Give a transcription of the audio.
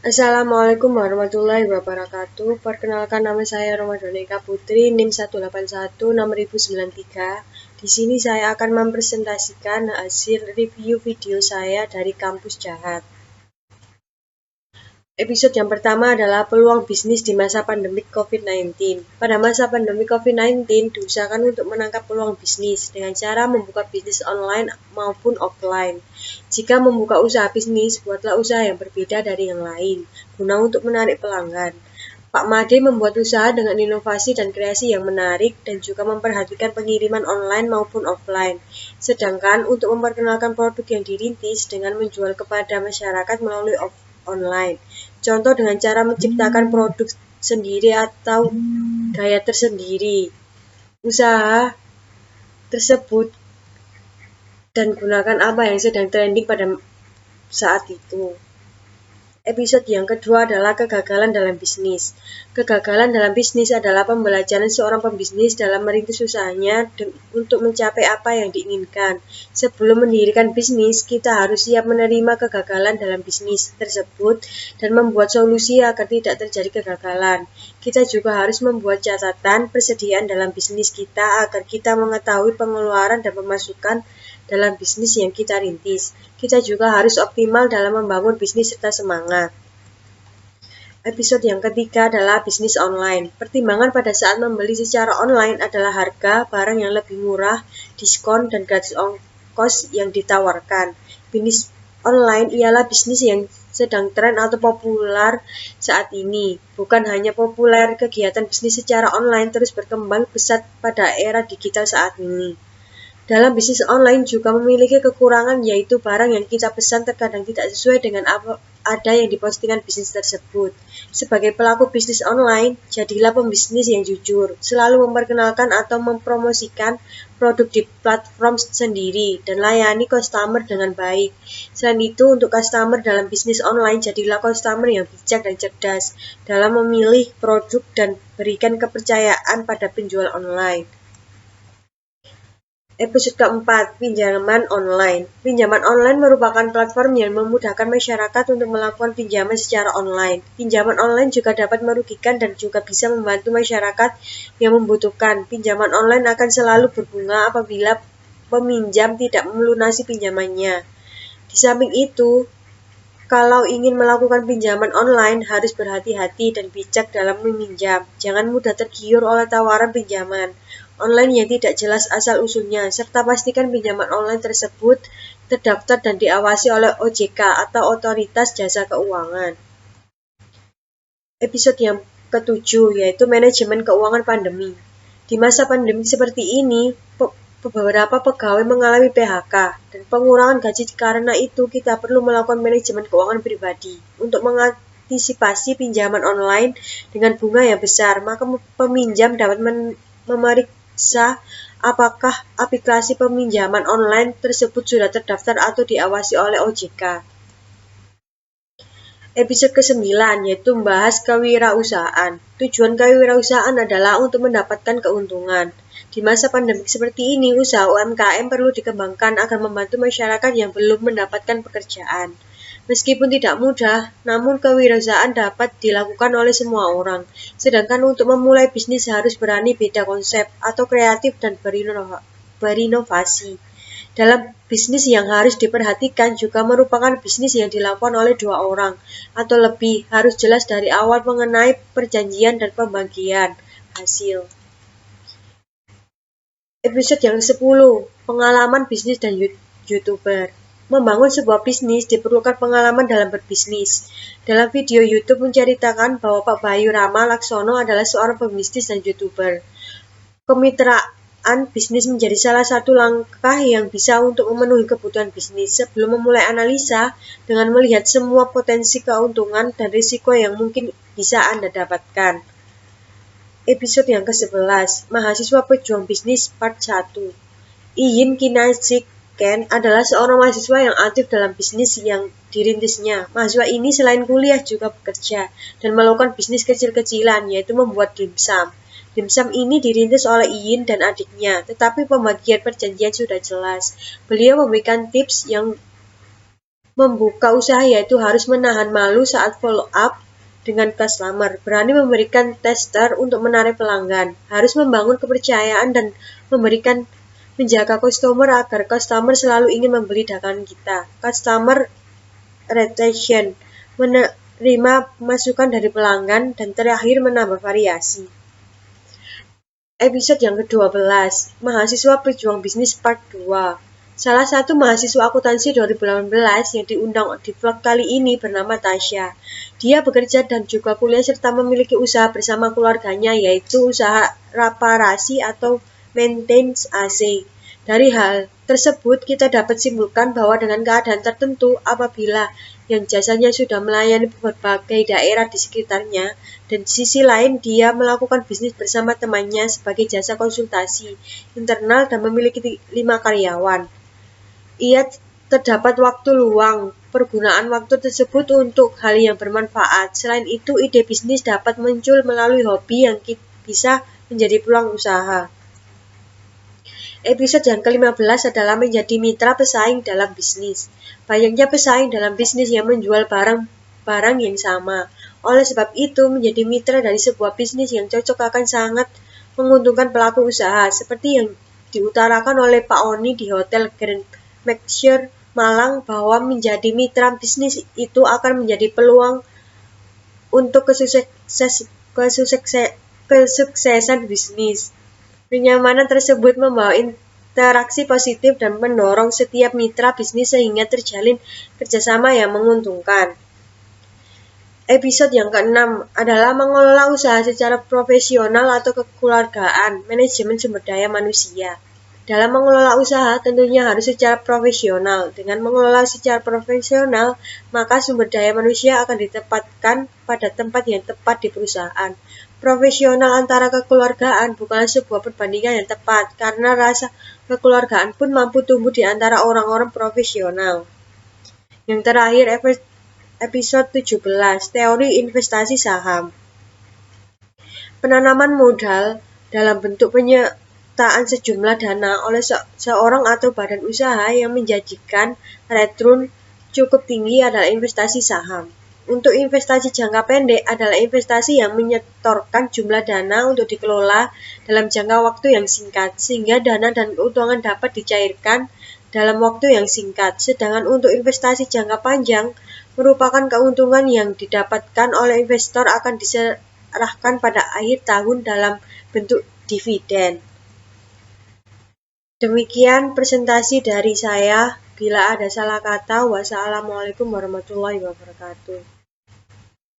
Assalamualaikum warahmatullahi wabarakatuh. Perkenalkan, nama saya Ramadan Eka Putri, NIM 1816093. Di sini saya akan mempresentasikan hasil review video saya dari Kampus Jahat. Episode yang pertama adalah peluang bisnis di masa pandemi COVID-19. Pada masa pandemi COVID-19, diusahakan untuk menangkap peluang bisnis dengan cara membuka bisnis online maupun offline. Jika membuka usaha bisnis, buatlah usaha yang berbeda dari yang lain, guna untuk menarik pelanggan. Pak Made membuat usaha dengan inovasi dan kreasi yang menarik dan juga memperhatikan pengiriman online maupun offline. Sedangkan untuk memperkenalkan produk yang dirintis dengan menjual kepada masyarakat melalui online. Contoh dengan cara menciptakan produk sendiri atau gaya tersendiri. Usaha tersebut dan gunakan apa yang sedang trending pada saat itu. Episode yang kedua adalah kegagalan dalam bisnis. Kegagalan dalam bisnis adalah pembelajaran seorang pembisnis dalam merintis usahanya untuk mencapai apa yang diinginkan. Sebelum mendirikan bisnis, kita harus siap menerima kegagalan dalam bisnis tersebut dan membuat solusi agar tidak terjadi kegagalan. Kita juga harus membuat catatan persediaan dalam bisnis kita agar kita mengetahui pengeluaran dan pemasukan dalam bisnis yang kita rintis. Kita juga harus optimal dalam membangun bisnis serta semangat. Episode yang ketiga adalah bisnis online. Pertimbangan pada saat membeli secara online adalah harga barang yang lebih murah, diskon, dan gratis ongkos yang ditawarkan. Bisnis online ialah bisnis yang sedang tren atau populer saat ini. Bukan hanya populer, kegiatan bisnis secara online terus berkembang pesat pada era digital saat ini. Dalam bisnis online juga memiliki kekurangan, yaitu barang yang kita pesan terkadang tidak sesuai dengan apa ada yang dipostingan bisnis tersebut. Sebagai pelaku bisnis online, jadilah pembisnis yang jujur, selalu memperkenalkan atau mempromosikan produk di platform sendiri, dan layani customer dengan baik. Selain itu, untuk customer dalam bisnis online, jadilah customer yang bijak dan cerdas dalam memilih produk dan berikan kepercayaan pada penjual online. Episode keempat, pinjaman online. Pinjaman online merupakan platform yang memudahkan masyarakat untuk melakukan pinjaman secara online. Pinjaman online juga dapat merugikan dan juga bisa membantu masyarakat yang membutuhkan. Pinjaman online akan selalu berbunga apabila peminjam tidak melunasi pinjamannya. Di samping itu, kalau ingin melakukan pinjaman online, harus berhati-hati dan bijak dalam meminjam. Jangan mudah tergiur oleh tawaran pinjaman online yang tidak jelas asal-usulnya, serta pastikan pinjaman online tersebut terdaftar dan diawasi oleh OJK atau Otoritas Jasa Keuangan. Episode yang ketujuh, yaitu manajemen keuangan pandemi. Di masa pandemi seperti ini, beberapa pegawai mengalami PHK dan pengurangan gaji. Karena itu, kita perlu melakukan manajemen keuangan pribadi. Untuk mengantisipasi pinjaman online dengan bunga yang besar, maka peminjam dapat memeriksa apakah aplikasi peminjaman online tersebut sudah terdaftar atau diawasi oleh OJK. Episode ke-9, yaitu membahas kewirausahaan. Tujuan kewirausahaan adalah untuk mendapatkan keuntungan. Di masa pandemi seperti ini, usaha UMKM perlu dikembangkan agar membantu masyarakat yang belum mendapatkan pekerjaan. Meskipun tidak mudah, namun kewirausahaan dapat dilakukan oleh semua orang. Sedangkan untuk memulai bisnis harus berani beda konsep atau kreatif dan berinovasi. Dalam bisnis yang harus diperhatikan juga merupakan bisnis yang dilakukan oleh 2 orang atau lebih. Harus jelas dari awal mengenai perjanjian dan pembagian hasil. Episode yang ke-10, pengalaman bisnis dan YouTuber. Membangun sebuah bisnis diperlukan pengalaman dalam berbisnis. Dalam video YouTube menceritakan bahwa Pak Bayu Rama Laksono adalah seorang pebisnis dan YouTuber. Kemitraan bisnis menjadi salah satu langkah yang bisa untuk memenuhi kebutuhan bisnis. Sebelum memulai analisa, dengan melihat semua potensi keuntungan dan risiko yang mungkin bisa Anda dapatkan. Episode yang ke-11, Mahasiswa Pejuang Bisnis Part 1. Iin Kinasik Ken adalah seorang mahasiswa yang aktif dalam bisnis yang dirintisnya. Mahasiswa ini selain kuliah juga bekerja dan melakukan bisnis kecil-kecilan, yaitu membuat dimsum. Dimsum ini dirintis oleh Iin dan adiknya, tetapi pembagian perjanjian sudah jelas. Beliau memberikan tips yang membuka usaha yaitu harus menahan malu saat follow up dengan customer, berani memberikan tester untuk menarik pelanggan, harus membangun kepercayaan dan menjaga customer agar customer selalu ingin membeli dagangan kita. Customer retention, menerima masukan dari pelanggan, dan terakhir menambah variasi. Episode yang ke-12, Mahasiswa Pejuang Bisnis Part 2. Salah satu mahasiswa akuntansi 2018 yang diundang di vlog kali ini bernama Tasya. Dia bekerja dan juga kuliah serta memiliki usaha bersama keluarganya, yaitu usaha reparasi atau maintenance AC. Dari hal tersebut kita dapat simpulkan bahwa dengan keadaan tertentu apabila yang jasanya sudah melayani berbagai daerah di sekitarnya, dan di sisi lain dia melakukan bisnis bersama temannya sebagai jasa konsultasi internal dan memiliki 5 karyawan. Ia terdapat waktu luang, pergunaan waktu tersebut untuk hal yang bermanfaat. Selain itu, ide bisnis dapat muncul melalui hobi yang bisa menjadi peluang usaha. Episode yang ke-15 adalah menjadi mitra pesaing dalam bisnis. Banyaknya pesaing dalam bisnis yang menjual barang yang sama. Oleh sebab itu, menjadi mitra dari sebuah bisnis yang cocok akan sangat menguntungkan pelaku usaha, seperti yang diutarakan oleh Pak Oni di Hotel Grand Maxure Malang, bahwa menjadi mitra bisnis itu akan menjadi peluang untuk kesuksesan bisnis. Kenyamanan tersebut membawa interaksi positif dan mendorong setiap mitra bisnis sehingga terjalin kerjasama yang menguntungkan. Episode yang ke-6 adalah mengelola usaha secara profesional atau kekeluargaan, manajemen sumber daya manusia. Dalam mengelola usaha tentunya harus secara profesional. Dengan mengelola secara profesional, maka sumber daya manusia akan ditempatkan pada tempat yang tepat di perusahaan. Profesional antara kekeluargaan bukanlah sebuah perbandingan yang tepat, karena rasa kekeluargaan pun mampu tumbuh di antara orang-orang profesional. Yang terakhir, episode 17, teori investasi saham. Penanaman modal dalam bentuk penyertaan sejumlah dana oleh seorang atau badan usaha yang menjanjikan return cukup tinggi adalah investasi saham. Untuk investasi jangka pendek adalah investasi yang menyetorkan jumlah dana untuk dikelola dalam jangka waktu yang singkat, sehingga dana dan keuntungan dapat dicairkan dalam waktu yang singkat. Sedangkan untuk investasi jangka panjang merupakan keuntungan yang didapatkan oleh investor akan diserahkan pada akhir tahun dalam bentuk dividen. Demikian presentasi dari saya. Bila ada salah kata, wassalamualaikum warahmatullahi wabarakatuh.